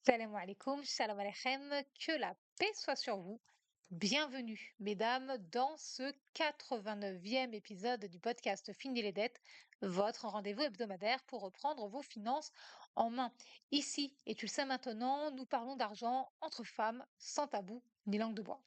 Salam alaikum, shalom aleichem, que la paix soit sur vous. Bienvenue, mesdames, dans ce 89e épisode du podcast Fini les dettes, votre rendez-vous hebdomadaire pour reprendre vos finances en main. Ici, et tu le sais maintenant, nous parlons d'argent entre femmes, sans tabou ni langue de bois.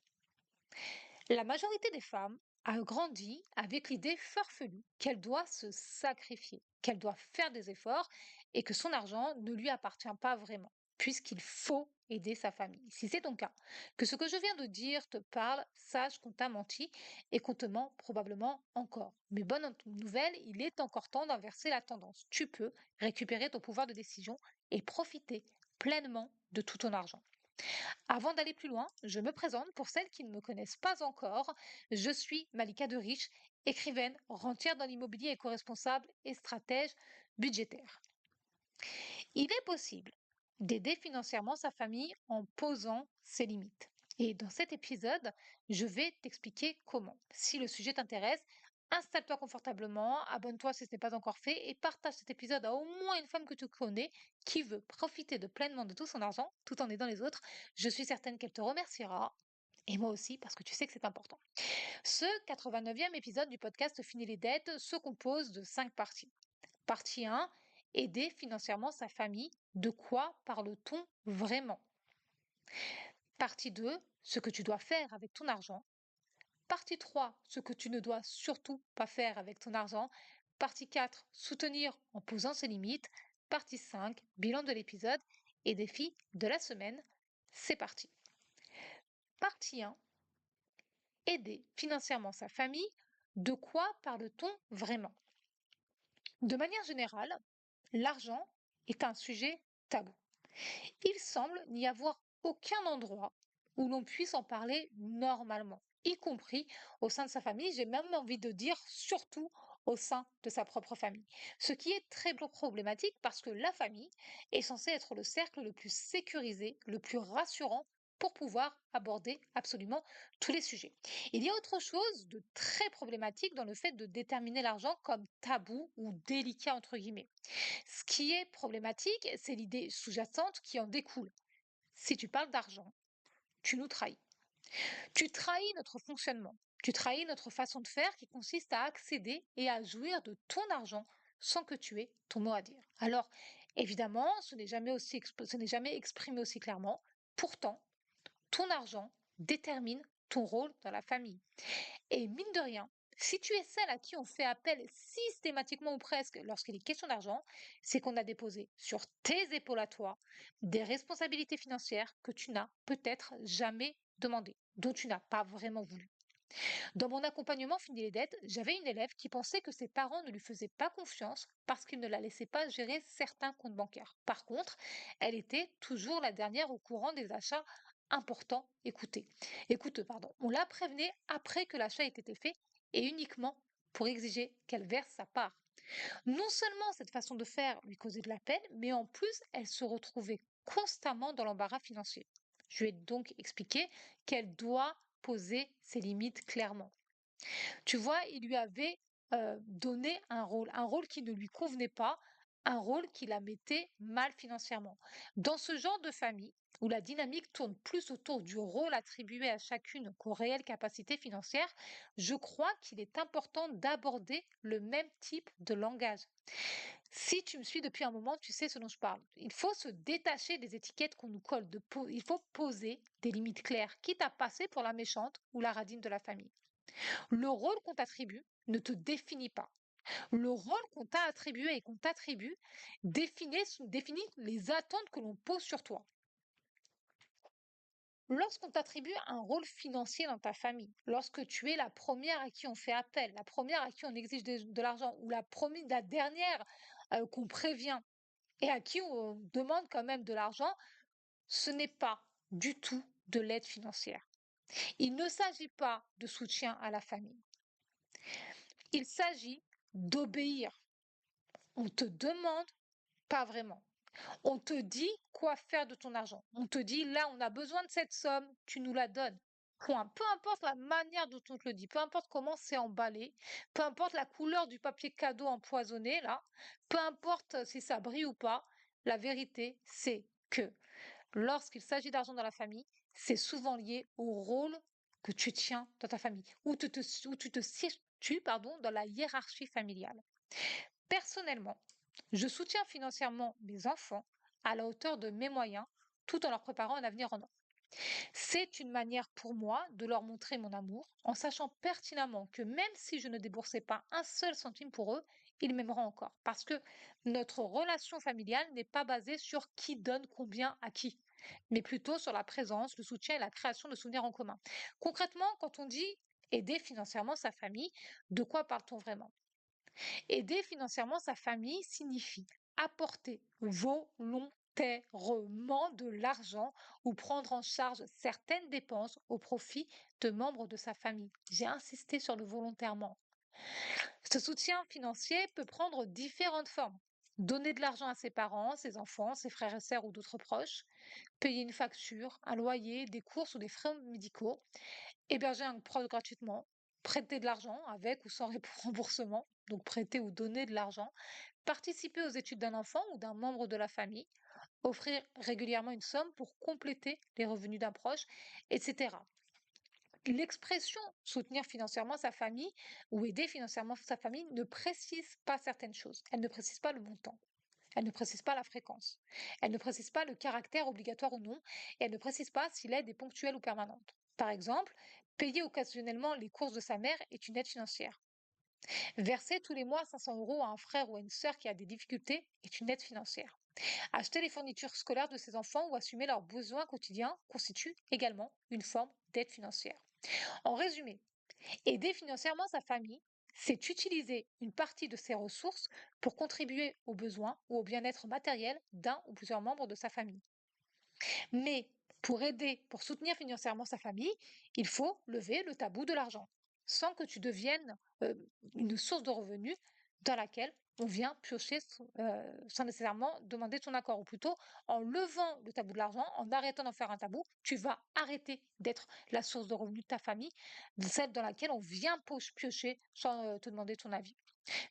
La majorité des femmes a grandi avec l'idée farfelue qu'elle doit se sacrifier, qu'elle doit faire des efforts et que son argent ne lui appartient pas vraiment, puisqu'il faut aider sa famille. Si c'est ton cas, que ce que je viens de dire te parle, sache qu'on t'a menti et qu'on te ment probablement encore. Mais bonne nouvelle, il est encore temps d'inverser la tendance. Tu peux récupérer ton pouvoir de décision et profiter pleinement de tout ton argent. Avant d'aller plus loin, je me présente pour celles qui ne me connaissent pas encore. Je suis Malika de Riche, écrivaine, rentière dans l'immobilier éco-responsable et stratège budgétaire. Il est possible d'aider financièrement sa famille en posant ses limites. Et dans cet épisode, je vais t'expliquer comment. Si le sujet t'intéresse, installe-toi confortablement, abonne-toi si ce n'est pas encore fait et partage cet épisode à au moins une femme que tu connais qui veut profiter de pleinement de tout son argent tout en aidant les autres. Je suis certaine qu'elle te remerciera. Et moi aussi, parce que tu sais que c'est important. Ce 89e épisode du podcast Fini les dettes se compose de 5 parties. Partie 1, aider financièrement sa famille. De quoi parle-t-on vraiment? Partie 2, ce que tu dois faire avec ton argent. Partie 3, ce que tu ne dois surtout pas faire avec ton argent. Partie 4, soutenir en posant ses limites. Partie 5, bilan de l'épisode et défi de la semaine. C'est parti. Partie 1, aider financièrement sa famille. De quoi parle-t-on vraiment? De manière générale, l'argent est un sujet tabou. Il semble n'y avoir aucun endroit où l'on puisse en parler normalement, y compris au sein de sa famille, j'ai même envie de dire surtout au sein de sa propre famille. Ce qui est très problématique parce que la famille est censée être le cercle le plus sécurisé, le plus rassurant pour pouvoir aborder absolument tous les sujets. Il y a autre chose de très problématique dans le fait de déterminer l'argent comme tabou ou délicat entre guillemets. Ce qui est problématique, c'est l'idée sous-jacente qui en découle. Si tu parles d'argent, tu nous trahis. Tu trahis notre fonctionnement. Tu trahis notre façon de faire qui consiste à accéder et à jouir de ton argent sans que tu aies ton mot à dire. Alors, évidemment, ce n'est jamais exprimé aussi clairement. Pourtant, ton argent détermine ton rôle dans la famille. Et mine de rien, si tu es celle à qui on fait appel systématiquement ou presque lorsqu'il est question d'argent, c'est qu'on a déposé sur tes épaules à toi des responsabilités financières que tu n'as peut-être jamais demandées, dont tu n'as pas vraiment voulu. Dans mon accompagnement Fini les dettes, j'avais une élève qui pensait que ses parents ne lui faisaient pas confiance parce qu'ils ne la laissaient pas gérer certains comptes bancaires. Par contre, elle était toujours la dernière au courant des achats importants pardon. On la prévenait après que l'achat ait été fait et uniquement pour exiger qu'elle verse sa part. Non seulement cette façon de faire lui causait de la peine, mais en plus, elle se retrouvait constamment dans l'embarras financier. Je lui ai donc expliqué qu'elle doit poser ses limites clairement. Tu vois, il lui avait donné un rôle qui ne lui convenait pas, un rôle qui la mettait mal financièrement. Dans ce genre de famille, où la dynamique tourne plus autour du rôle attribué à chacune qu'aux réelles capacités financières, je crois qu'il est important d'aborder le même type de langage. Si tu me suis depuis un moment, tu sais ce dont je parle. Il faut se détacher des étiquettes qu'on nous colle. Il faut poser des limites claires, quitte à passer pour la méchante ou la radine de la famille. Le rôle qu'on t'attribue ne te définit pas. Le rôle qu'on t'a attribué et qu'on t'attribue définit les attentes que l'on pose sur toi. Lorsqu'on t'attribue un rôle financier dans ta famille, lorsque tu es la première à qui on fait appel, la première à qui on exige de l'argent, ou la dernière qu'on prévient et à qui on demande quand même de l'argent, ce n'est pas du tout de l'aide financière. Il ne s'agit pas de soutien à la famille. Il s'agit d'obéir. On te demande pas vraiment. On te dit quoi faire de ton argent. On te dit là, on a besoin de cette somme, tu nous la donnes. Point. Peu importe la manière dont on te le dit, peu importe comment c'est emballé, peu importe la couleur du papier cadeau empoisonné là, peu importe si ça brille ou pas, la vérité c'est que Lorsqu'il s'agit d'argent dans la famille, c'est souvent lié au rôle que tu tiens dans ta famille, où tu te situes pardon, dans la hiérarchie familiale. Personnellement, je soutiens financièrement mes enfants à la hauteur de mes moyens, tout en leur préparant un avenir en or. C'est une manière pour moi de leur montrer mon amour, en sachant pertinemment que même si je ne déboursais pas un seul centime pour eux, ils m'aimeront encore. Parce que notre relation familiale n'est pas basée sur qui donne combien à qui, mais plutôt sur la présence, le soutien et la création de souvenirs en commun. Concrètement, quand on dit aider financièrement sa famille, de quoi parle-t-on vraiment? Aider financièrement sa famille signifie apporter volontairement de l'argent ou prendre en charge certaines dépenses au profit de membres de sa famille. J'ai insisté sur le volontairement. Ce soutien financier peut prendre différentes formes. Donner de l'argent à ses parents, ses enfants, ses frères et sœurs ou d'autres proches, payer une facture, un loyer, des courses ou des frais médicaux, héberger un proche gratuitement, prêter de l'argent avec ou sans remboursement, donc prêter ou donner de l'argent, participer aux études d'un enfant ou d'un membre de la famille, offrir régulièrement une somme pour compléter les revenus d'un proche, etc. L'expression soutenir financièrement sa famille ou aider financièrement sa famille ne précise pas certaines choses. Elle ne précise pas le montant. Elle ne précise pas la fréquence. Elle ne précise pas le caractère obligatoire ou non. Et elle ne précise pas si l'aide est ponctuelle ou permanente. Par exemple, payer occasionnellement les courses de sa mère est une aide financière. Verser tous les mois 500 euros à un frère ou à une sœur qui a des difficultés est une aide financière. Acheter les fournitures scolaires de ses enfants ou assumer leurs besoins quotidiens constitue également une forme d'aide financière. En résumé, aider financièrement sa famille, c'est utiliser une partie de ses ressources pour contribuer aux besoins ou au bien-être matériel d'un ou plusieurs membres de sa famille. Mais pour soutenir financièrement sa famille, il faut lever le tabou de l'argent, sans que tu deviennes une source de revenus dans laquelle on vient piocher sans nécessairement demander ton accord, ou plutôt en levant le tabou de l'argent, en arrêtant d'en faire un tabou, tu vas arrêter d'être la source de revenus de ta famille, celle dans laquelle on vient piocher sans te demander ton avis.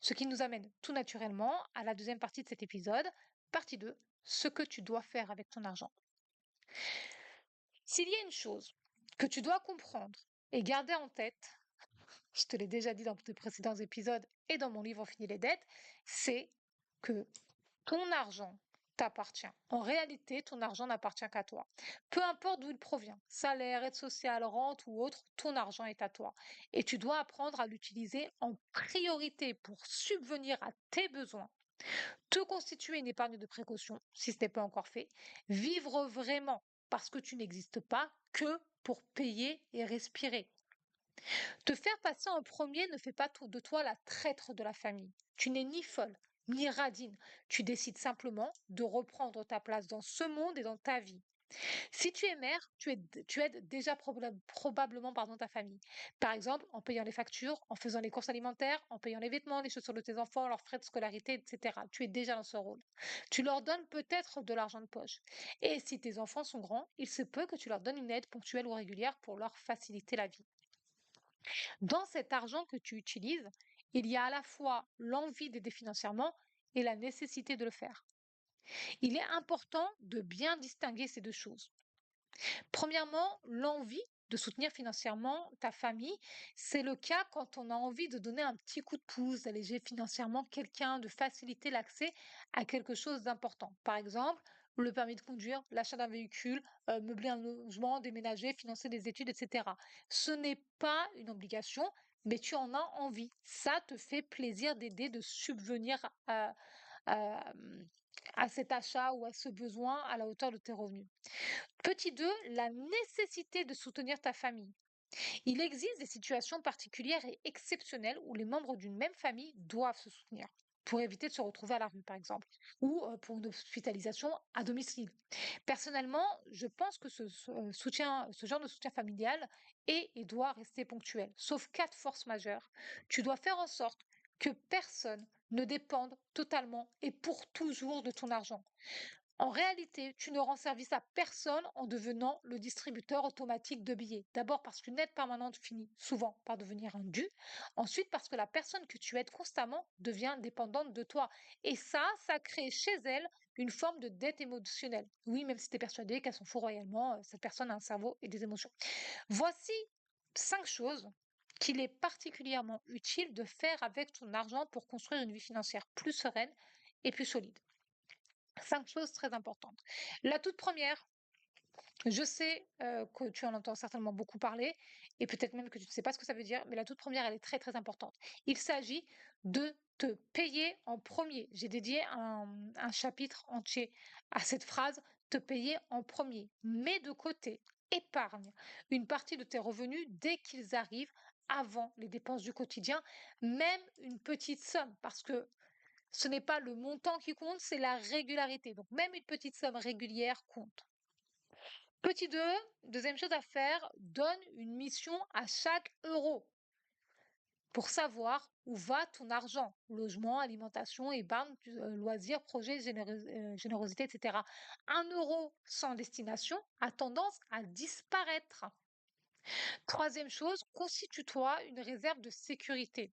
Ce qui nous amène tout naturellement à la deuxième partie de cet épisode, partie 2, ce que tu dois faire avec ton argent. S'il y a une chose que tu dois comprendre et garder en tête, je te l'ai déjà dit dans de précédents épisodes et dans mon livre Fini les dettes, c'est que ton argent t'appartient. En réalité, ton argent n'appartient qu'à toi. Peu importe d'où il provient, salaire, aide sociale, rente ou autre, ton argent est à toi. Et tu dois apprendre à l'utiliser en priorité pour subvenir à tes besoins, te constituer une épargne de précaution, si ce n'est pas encore fait, vivre vraiment, parce que tu n'existes pas que pour payer et respirer. Te faire passer en premier ne fait pas de toi la traître de la famille. Tu n'es ni folle, ni radine. Tu décides simplement de reprendre ta place dans ce monde et dans ta vie. Si tu es mère, tu aides déjà probablement ta famille. Par exemple, en payant les factures, en faisant les courses alimentaires, en payant les vêtements, les chaussures de tes enfants, leurs frais de scolarité, etc. Tu es déjà dans ce rôle. Tu leur donnes peut-être de l'argent de poche. Et si tes enfants sont grands, il se peut que tu leur donnes une aide ponctuelle ou régulière pour leur faciliter la vie. Dans cet argent que tu utilises, il y a à la fois l'envie d'aider financièrement et la nécessité de le faire. Il est important de bien distinguer ces deux choses. Premièrement, l'envie de soutenir financièrement ta famille, c'est le cas quand on a envie de donner un petit coup de pouce, d'alléger financièrement quelqu'un, de faciliter l'accès à quelque chose d'important. Par exemple, le permis de conduire, l'achat d'un véhicule, meubler un logement, déménager, financer des études, etc. Ce n'est pas une obligation, mais tu en as envie. Ça te fait plaisir d'aider, de subvenir à, à cet achat ou à ce besoin à la hauteur de tes revenus. Petit 2, la nécessité de soutenir ta famille. Il existe des situations particulières et exceptionnelles où les membres d'une même famille doivent se soutenir pour éviter de se retrouver à la rue, par exemple, ou pour une hospitalisation à domicile. Personnellement, je pense que ce genre de soutien familial est et doit rester ponctuel. Sauf cas de force majeure, tu dois faire en sorte que personne ne dépende totalement et pour toujours de ton argent. En réalité, tu ne rends service à personne en devenant le distributeur automatique de billets. D'abord parce qu'une aide permanente finit souvent par devenir un dû. Ensuite parce que la personne que tu aides constamment devient dépendante de toi. Et ça crée chez elle une forme de dette émotionnelle. Oui, même si tu es persuadé qu'elle s'en fout royalement, cette personne a un cerveau et des émotions. Voici 5 choses qu'il est particulièrement utile de faire avec ton argent pour construire une vie financière plus sereine et plus solide. 5 choses très importantes. La toute première, je sais que tu en entends certainement beaucoup parler et peut-être même que tu ne sais pas ce que ça veut dire, mais la toute première, elle est très très importante. Il s'agit de te payer en premier. J'ai dédié un chapitre entier à cette phrase, te payer en premier. Mets de côté, épargne une partie de tes revenus dès qu'ils arrivent avant les dépenses du quotidien, même une petite somme, parce que ce n'est pas le montant qui compte, c'est la régularité. Donc même une petite somme régulière compte. Petit 2, deuxième chose à faire, donne une mission à chaque euro pour savoir où va ton argent. Logement, alimentation, épargne, loisirs, projets, générosité, etc. 1 euro sans destination a tendance à disparaître. Troisième chose, constitue-toi une réserve de sécurité.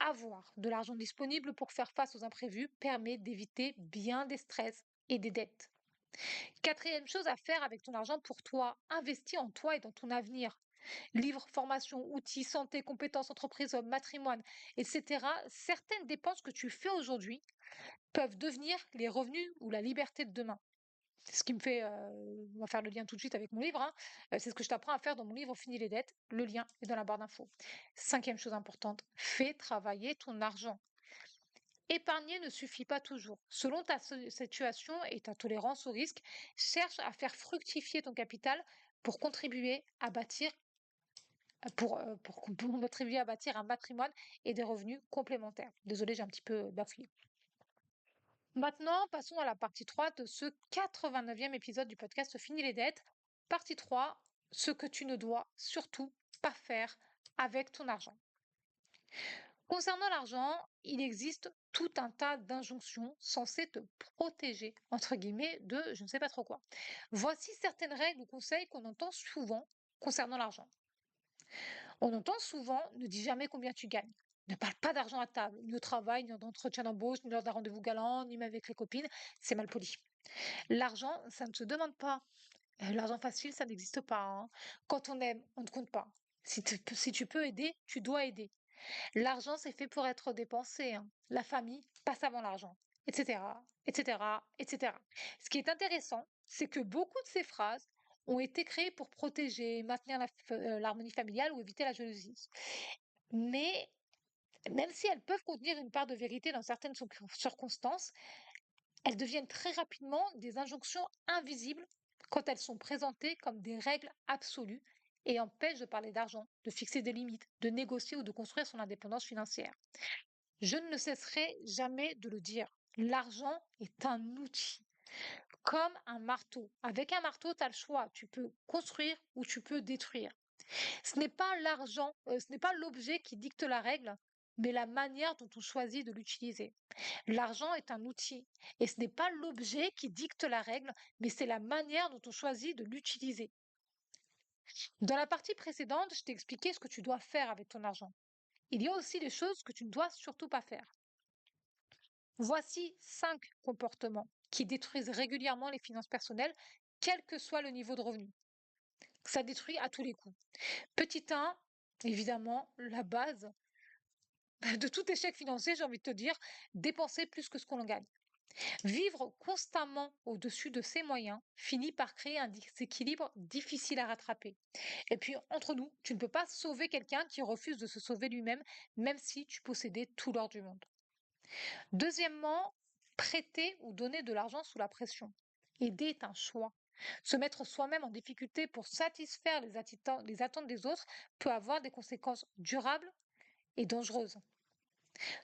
Avoir de l'argent disponible pour faire face aux imprévus permet d'éviter bien des stress et des dettes. Quatrième chose à faire avec ton argent pour toi, investis en toi et dans ton avenir. Livres, formations, outils, santé, compétences, entreprise, matrimoine, etc. Certaines dépenses que tu fais aujourd'hui peuvent devenir les revenus ou la liberté de demain. C'est ce qui me fait, on va faire le lien tout de suite avec mon livre, hein. C'est ce que je t'apprends à faire dans mon livre Fini les dettes. Le lien est dans la barre d'infos. Cinquième chose importante, fais travailler ton argent. Épargner ne suffit pas toujours. Selon ta situation et ta tolérance au risque, cherche à faire fructifier ton capital pour contribuer à bâtir, pour contribuer à bâtir un patrimoine et des revenus complémentaires. Désolée, j'ai un petit peu bafouillé. Maintenant, passons à la partie 3 de ce 89e épisode du podcast Fini les dettes. Partie 3, ce que tu ne dois surtout pas faire avec ton argent. Concernant l'argent, il existe tout un tas d'injonctions censées te protéger, entre guillemets, de je ne sais pas trop quoi. Voici certaines règles ou conseils qu'on entend souvent concernant l'argent. On entend souvent ne dis jamais combien tu gagnes. Ne parle pas d'argent à table, ni au travail, ni en entretien d'embauche, ni lors d'un rendez-vous galant, ni même avec les copines. C'est mal poli. L'argent, ça ne se demande pas. L'argent facile, ça n'existe pas, hein. Quand on aime, on ne compte pas. Si tu peux aider, tu dois aider. L'argent, c'est fait pour être dépensé, hein. La famille passe avant l'argent, etc., etc., etc. Ce qui est intéressant, c'est que beaucoup de ces phrases ont été créées pour protéger, maintenir l'harmonie familiale ou éviter la jalousie. Mais même si elles peuvent contenir une part de vérité dans certaines circonstances, elles deviennent très rapidement des injonctions invisibles quand elles sont présentées comme des règles absolues et empêchent de parler d'argent, de fixer des limites, de négocier ou de construire son indépendance financière. Je ne cesserai jamais de le dire. L'argent est un outil, comme un marteau. Avec un marteau, tu as le choix. Tu peux construire ou tu peux détruire. Ce n'est pas l'argent, ce n'est pas l'objet qui dicte la règle, mais la manière dont on choisit de l'utiliser. L'argent est un outil et ce n'est pas l'objet qui dicte la règle, mais c'est la manière dont on choisit de l'utiliser. Dans la partie précédente, je t'ai expliqué ce que tu dois faire avec ton argent. Il y a aussi des choses que tu ne dois surtout pas faire. Voici 5 comportements qui détruisent régulièrement les finances personnelles, quel que soit le niveau de revenu. Ça détruit à tous les coups. Petit 1, évidemment, la base de tout échec financier, j'ai envie de te dire, dépenser plus que ce qu'on en gagne. Vivre constamment au-dessus de ses moyens finit par créer un déséquilibre difficile à rattraper. Et puis, entre nous, tu ne peux pas sauver quelqu'un qui refuse de se sauver lui-même, même si tu possédais tout l'or du monde. Deuxièmement, prêter ou donner de l'argent sous la pression. Aider est un choix. Se mettre soi-même en difficulté pour satisfaire les attentes des autres peut avoir des conséquences durables et dangereuses.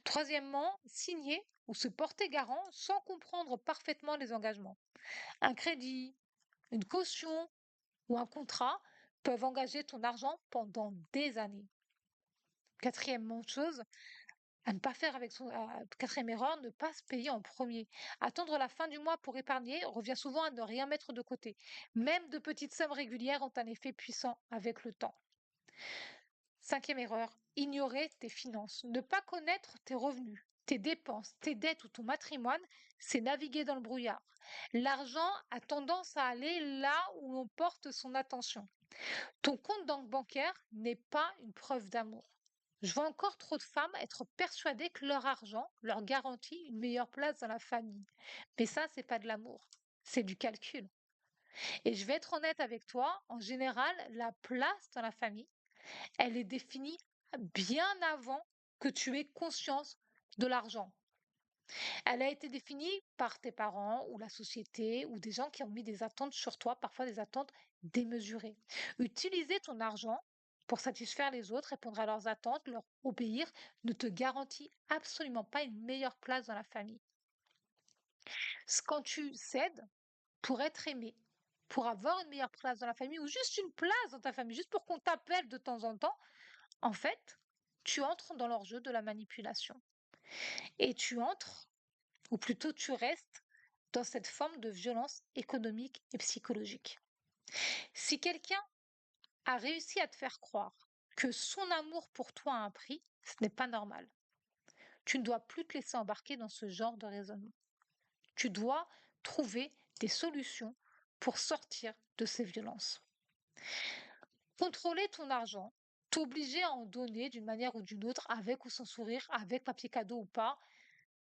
Troisièmement, signer ou se porter garant sans comprendre parfaitement les engagements. Un crédit, une caution ou un contrat peuvent engager ton argent pendant des années. Quatrièmement chose, À ne pas faire avec quatrième erreur, ne pas se payer en premier. Attendre la fin du mois pour épargner revient souvent à ne rien mettre de côté. Même de petites sommes régulières ont un effet puissant avec le temps. Cinquième erreur, ignorer tes finances. Ne pas connaître tes revenus, tes dépenses, tes dettes ou ton patrimoine, c'est naviguer dans le brouillard. L'argent a tendance à aller là où l'on porte son attention. Ton compte bancaire n'est pas une preuve d'amour. Je vois encore trop de femmes être persuadées que leur argent leur garantit une meilleure place dans la famille. Mais ça, c'est pas de l'amour, c'est du calcul. Et je vais être honnête avec toi, en général, la place dans la famille, elle est définie bien avant que tu aies conscience de l'argent. Elle a été définie par tes parents ou la société ou des gens qui ont mis des attentes sur toi, parfois des attentes démesurées. Utiliser ton argent pour satisfaire les autres, répondre à leurs attentes, leur obéir, ne te garantit absolument pas une meilleure place dans la famille. Quand tu cèdes pour être aimé, pour avoir une meilleure place dans la famille ou juste une place dans ta famille, juste pour qu'on t'appelle de temps en temps, en fait, tu entres dans leur jeu de la manipulation. Et tu entres, ou plutôt tu restes, dans cette forme de violence économique et psychologique. Si quelqu'un a réussi à te faire croire que son amour pour toi a un prix, ce n'est pas normal. Tu ne dois plus te laisser embarquer dans ce genre de raisonnement. Tu dois trouver des solutions pour sortir de ces violences. Contrôler ton argent, t'obliger à en donner d'une manière ou d'une autre, avec ou sans sourire, avec papier cadeau ou pas,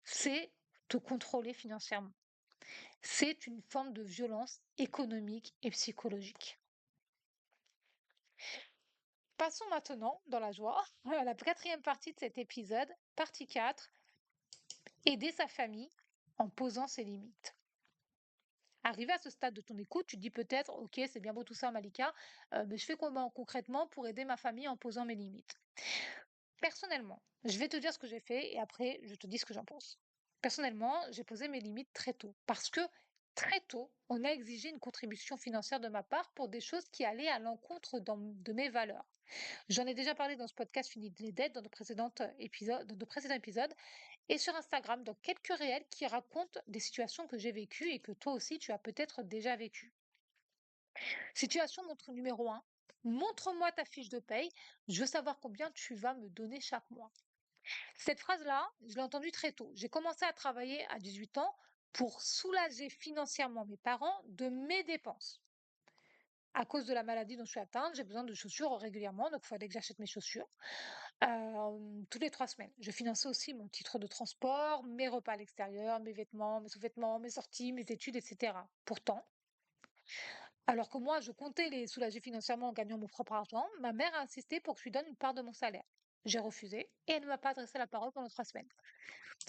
c'est te contrôler financièrement. C'est une forme de violence économique et psychologique. Passons maintenant, dans la joie, à la quatrième partie de cet épisode, partie 4, aider sa famille en posant ses limites. Arrivé à ce stade de ton écoute, tu te dis peut-être, ok, c'est bien beau tout ça, Malika, mais je fais comment concrètement pour aider ma famille en posant mes limites? Personnellement, je vais te dire ce que j'ai fait et après, je te dis ce que j'en pense. Personnellement, j'ai posé mes limites très tôt parce que très tôt, on a exigé une contribution financière de ma part pour des choses qui allaient à l'encontre de mes valeurs. J'en ai déjà parlé dans ce podcast Fini les dettes, dans de précédents épisodes, et sur Instagram, dans quelques réels qui racontent des situations que j'ai vécues et que toi aussi tu as peut-être déjà vécues. Situation montre numéro un. Montre-moi ta fiche de paye. Je veux savoir combien tu vas me donner chaque mois. Cette phrase-là, je l'ai entendue très tôt. J'ai commencé à travailler à 18 ans pour soulager financièrement mes parents de mes dépenses. À cause de la maladie dont je suis atteinte, j'ai besoin de chaussures régulièrement, donc il fallait que j'achète mes chaussures toutes les 3 semaines. Je finançais aussi mon titre de transport, mes repas à l'extérieur, mes vêtements, mes sous-vêtements, mes sorties, mes études, etc. Pourtant, alors que moi, je comptais les soulager financièrement en gagnant mon propre argent, ma mère a insisté pour que je lui donne une part de mon salaire. J'ai refusé et elle ne m'a pas adressé la parole pendant 3 semaines.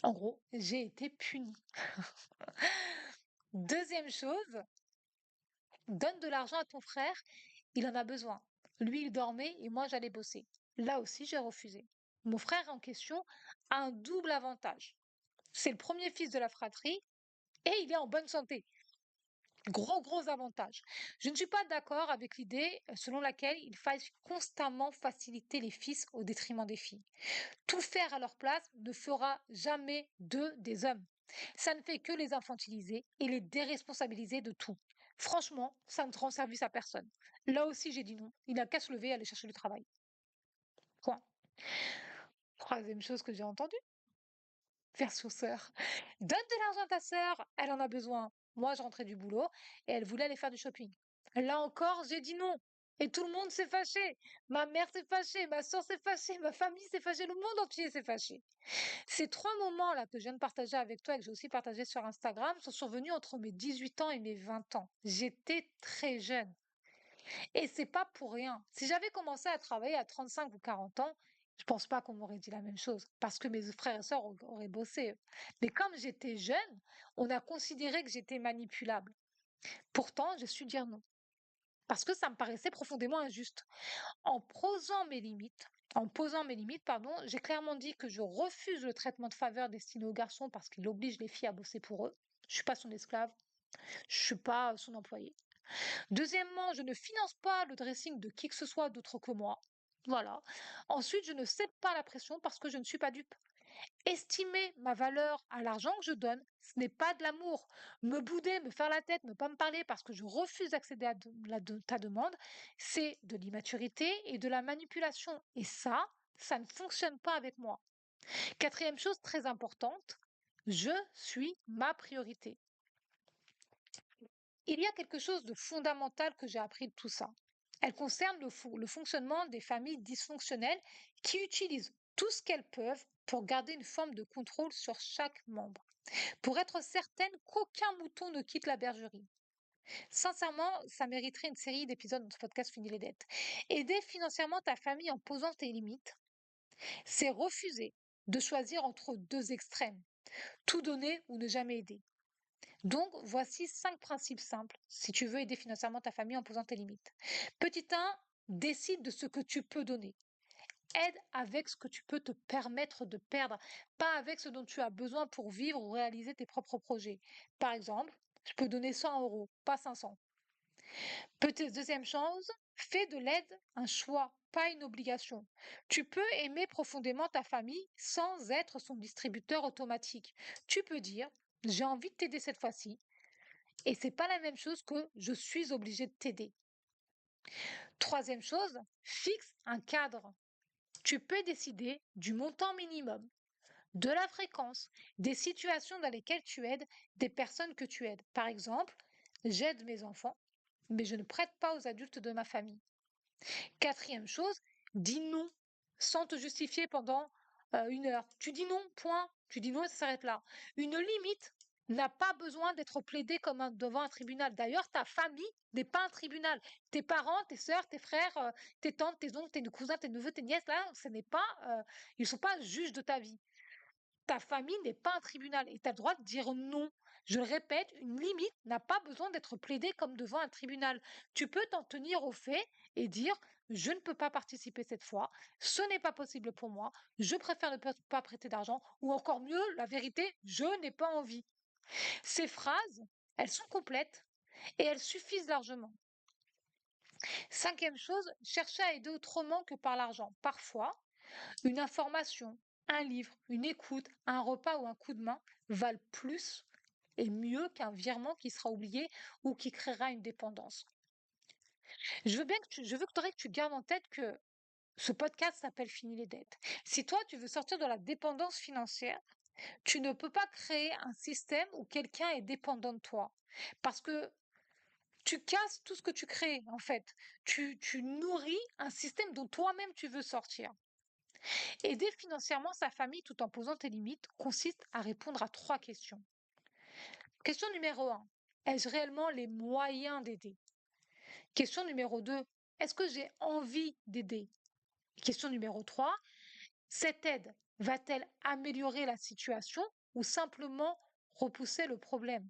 En gros, j'ai été punie. Deuxième chose, donne de l'argent à ton frère, il en a besoin. Lui, il dormait et moi, j'allais bosser. Là aussi, j'ai refusé. Mon frère en question a un double avantage. C'est le premier fils de la fratrie et il est en bonne santé. Gros, gros avantage. Je ne suis pas d'accord avec l'idée selon laquelle il faille constamment faciliter les fils au détriment des filles. Tout faire à leur place ne fera jamais d'eux des hommes. Ça ne fait que les infantiliser et les déresponsabiliser de tout. Franchement, ça ne rend service à personne. Là aussi, j'ai dit non. Il n'a qu'à se lever et aller chercher du travail. Point. Troisième chose que j'ai entendue, version sœur. Donne de l'argent à ta sœur, elle en a besoin. Moi, je rentrais du boulot et elle voulait aller faire du shopping. Là encore, j'ai dit non. Et tout le monde s'est fâché. Ma mère s'est fâchée, ma soeur s'est fâchée, ma famille s'est fâchée, le monde entier s'est fâché. Ces 3 moments-là que je viens de partager avec toi et que j'ai aussi partagé sur Instagram sont survenus entre mes 18 ans et mes 20 ans. J'étais très jeune. Et c'est pas pour rien. Si j'avais commencé à travailler à 35 ou 40 ans, je pense pas qu'on m'aurait dit la même chose, parce que mes frères et sœurs auraient bossé. Mais comme j'étais jeune, on a considéré que j'étais manipulable. Pourtant, je suis dire non. Parce que ça me paraissait profondément injuste. En posant mes limites, pardon, j'ai clairement dit que je refuse le traitement de faveur destiné aux garçons parce qu'il oblige les filles à bosser pour eux. Je suis pas son esclave, je suis pas son employé. Deuxièmement, je ne finance pas le dressing de qui que ce soit d'autre que moi. Voilà. Ensuite, je ne cède pas à la pression parce que je ne suis pas dupe. Estimer ma valeur à l'argent que je donne, ce n'est pas de l'amour. Me bouder, me faire la tête, ne pas me parler parce que je refuse d'accéder à ta demande, c'est de l'immaturité et de la manipulation. Et ça ne fonctionne pas avec moi. Quatrième chose très importante, je suis ma priorité. Il y a quelque chose de fondamental que j'ai appris de tout ça. Elle concerne le fonctionnement des familles dysfonctionnelles qui utilisent tout ce qu'elles peuvent pour garder une forme de contrôle sur chaque membre, pour être certaine qu'aucun mouton ne quitte la bergerie. Sincèrement, ça mériterait une série d'épisodes dans ce podcast Fini les dettes. Aider financièrement ta famille en posant tes limites, c'est refuser de choisir entre deux extrêmes, tout donner ou ne jamais aider. Donc, voici 5 principes simples si tu veux aider financièrement ta famille en posant tes limites. Petit 1, décide de ce que tu peux donner. Aide avec ce que tu peux te permettre de perdre, pas avec ce dont tu as besoin pour vivre ou réaliser tes propres projets. Par exemple, je peux donner 100 euros, pas 500. Deuxième chose, fais de l'aide un choix, pas une obligation. Tu peux aimer profondément ta famille sans être son distributeur automatique. Tu peux dire, j'ai envie de t'aider cette fois-ci, et c'est pas la même chose que je suis obligé de t'aider. Troisième chose, fixe un cadre. Tu peux décider du montant minimum, de la fréquence, des situations dans lesquelles tu aides, des personnes que tu aides. Par exemple, j'aide mes enfants, mais je ne prête pas aux adultes de ma famille. Quatrième chose, dis non sans te justifier pendant 1 heure. Tu dis non, point. Tu dis non et ça s'arrête là. Une limite n'a pas besoin d'être plaidée comme devant un tribunal. D'ailleurs, ta famille n'est pas un tribunal. Tes parents, tes sœurs, tes frères, tes tantes, tes oncles, tes cousins, tes neveux, tes nièces, là, ils ne sont pas juges de ta vie. Ta famille n'est pas un tribunal et tu as le droit de dire non. Je le répète, une limite n'a pas besoin d'être plaidée comme devant un tribunal. Tu peux t'en tenir aux faits et dire je ne peux pas participer cette fois, ce n'est pas possible pour moi, je préfère ne pas prêter d'argent ou encore mieux, la vérité, je n'ai pas envie. Ces phrases, elles sont complètes et elles suffisent largement. Cinquième chose, chercher à aider autrement que par l'argent. Parfois, une information, un livre, une écoute, un repas ou un coup de main valent plus et mieux qu'un virement qui sera oublié ou qui créera une dépendance. Je veux que tu gardes en tête que ce podcast s'appelle Fini les dettes. Si toi, tu veux sortir de la dépendance financière, tu ne peux pas créer un système où quelqu'un est dépendant de toi. Parce que tu casses tout ce que tu crées, en fait. Tu nourris un système dont toi-même tu veux sortir. Aider financièrement sa famille tout en posant tes limites consiste à répondre à 3 questions. Question numéro 1, ai-je réellement les moyens d'aider? Question numéro 2, est-ce que j'ai envie d'aider? Question numéro 3, cette aide va-t-elle améliorer la situation ou simplement repousser le problème?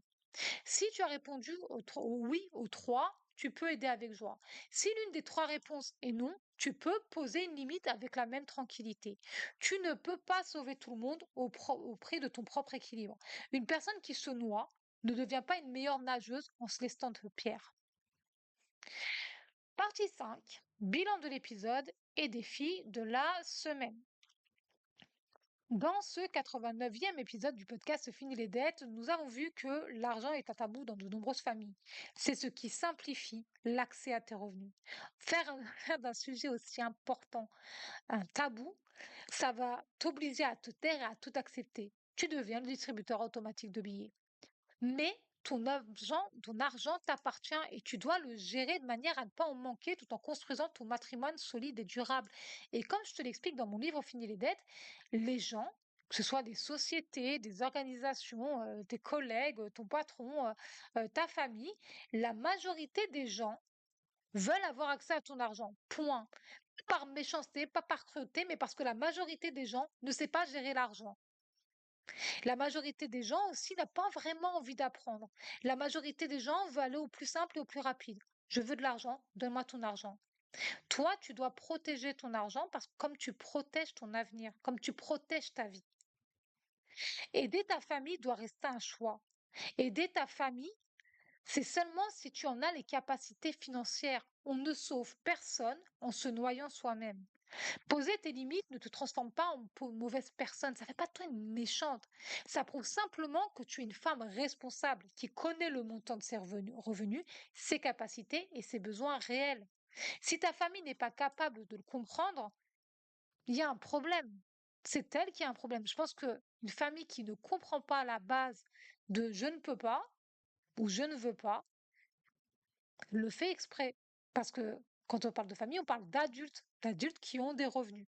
Si tu as répondu oui aux 3, tu peux aider avec joie. Si l'une des 3 réponses est non, tu peux poser une limite avec la même tranquillité. Tu ne peux pas sauver tout le monde au prix de ton propre équilibre. Une personne qui se noie ne devient pas une meilleure nageuse en se laissant de pierre. Partie 5. Bilan de l'épisode et défi de la semaine. Dans ce 89e épisode du podcast Fini les dettes, nous avons vu que l'argent est un tabou dans de nombreuses familles. C'est ce qui simplifie l'accès à tes revenus. Faire d'un sujet aussi important un tabou, ça va t'obliger à te taire et à tout accepter. Tu deviens le distributeur automatique de billets. Mais ton argent t'appartient et tu dois le gérer de manière à ne pas en manquer tout en construisant ton patrimoine solide et durable. Et comme je te l'explique dans mon livre Fini les dettes, les gens, que ce soit des sociétés, des organisations, tes collègues, ton patron, ta famille, la majorité des gens veulent avoir accès à ton argent. Point. Pas par méchanceté, pas par cruauté, mais parce que la majorité des gens ne sait pas gérer l'argent. La majorité des gens aussi n'a pas vraiment envie d'apprendre. La majorité des gens veut aller au plus simple et au plus rapide. Je veux de l'argent, donne-moi ton argent. Toi, tu dois protéger ton argent parce que comme tu protèges ton avenir, comme tu protèges ta vie. Aider ta famille doit rester un choix. Aider ta famille, c'est seulement si tu en as les capacités financières. On ne sauve personne en se noyant soi-même. Poser tes limites ne te transforme pas en mauvaise personne, ça fait pas de toi une méchante. Ça prouve simplement que tu es une femme responsable qui connaît le montant de ses revenus, ses capacités et ses besoins réels. Si ta famille n'est pas capable de le comprendre, il y a un problème. C'est elle qui a un problème. Je pense que une famille qui ne comprend pas la base de je ne peux pas ou je ne veux pas le fait exprès. Parce que quand on parle de famille, on parle d'adultes qui ont des revenus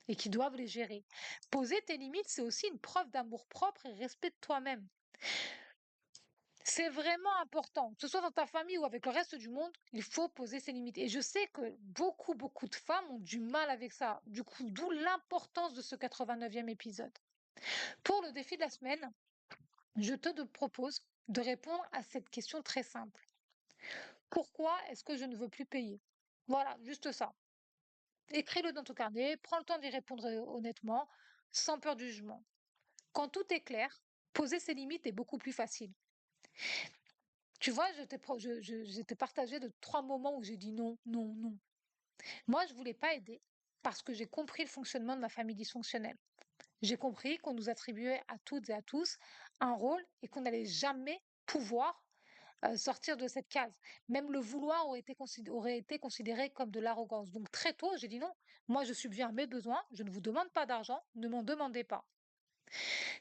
et qui doivent les gérer. Poser tes limites, c'est aussi une preuve d'amour-propre et respect de toi-même. C'est vraiment important, que ce soit dans ta famille ou avec le reste du monde, il faut poser ses limites. Et je sais que beaucoup de femmes ont du mal avec ça. Du coup, d'où l'importance de ce 89e épisode. Pour le défi de la semaine, je te propose de répondre à cette question très simple. Pourquoi est-ce que je ne veux plus payer? Voilà, juste ça. Écris-le dans ton carnet, prends le temps d'y répondre honnêtement, sans peur du jugement. Quand tout est clair, poser ses limites est beaucoup plus facile. Tu vois, je t'ai partagé de 3 moments où j'ai dit non, non, non. Moi, je voulais pas aider parce que j'ai compris le fonctionnement de ma famille dysfonctionnelle. J'ai compris qu'on nous attribuait à toutes et à tous un rôle et qu'on n'allait jamais pouvoir sortir de cette case. Même le vouloir aurait été considéré comme de l'arrogance. Donc très tôt, j'ai dit non. Moi, je subviens à mes besoins. Je ne vous demande pas d'argent. Ne m'en demandez pas.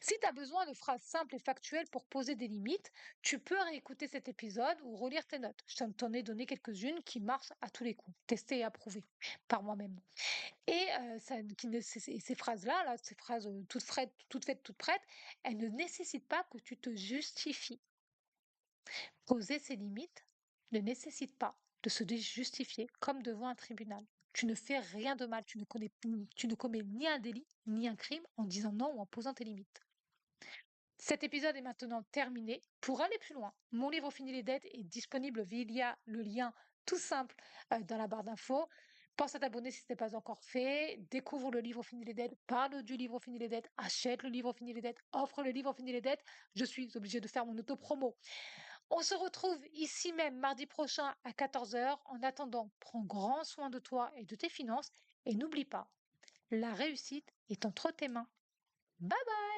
Si tu as besoin de phrases simples et factuelles pour poser des limites, tu peux réécouter cet épisode ou relire tes notes. Je t'en ai donné quelques-unes qui marchent à tous les coups, testées et approuvées par moi-même. Et ces phrases-là, ces phrases toutes faites, toutes prêtes, elles ne nécessitent pas que tu te justifies. Poser ses limites ne nécessite pas de se justifier comme devant un tribunal. Tu ne fais rien de mal, tu ne commets ni un délit ni un crime en disant non ou en posant tes limites. Cet épisode est maintenant terminé. Pour aller plus loin, mon livre Fini les dettes est disponible via le lien tout simple dans la barre d'infos. Pense à t'abonner si ce n'est pas encore fait. Découvre le livre Fini les dettes, parle du livre Fini les dettes, achète le livre Fini les dettes, offre le livre Fini les dettes. Je suis obligée de faire mon auto-promo. On se retrouve ici même mardi prochain à 14 heures. En attendant, prends grand soin de toi et de tes finances et n'oublie pas, la réussite est entre tes mains. Bye bye!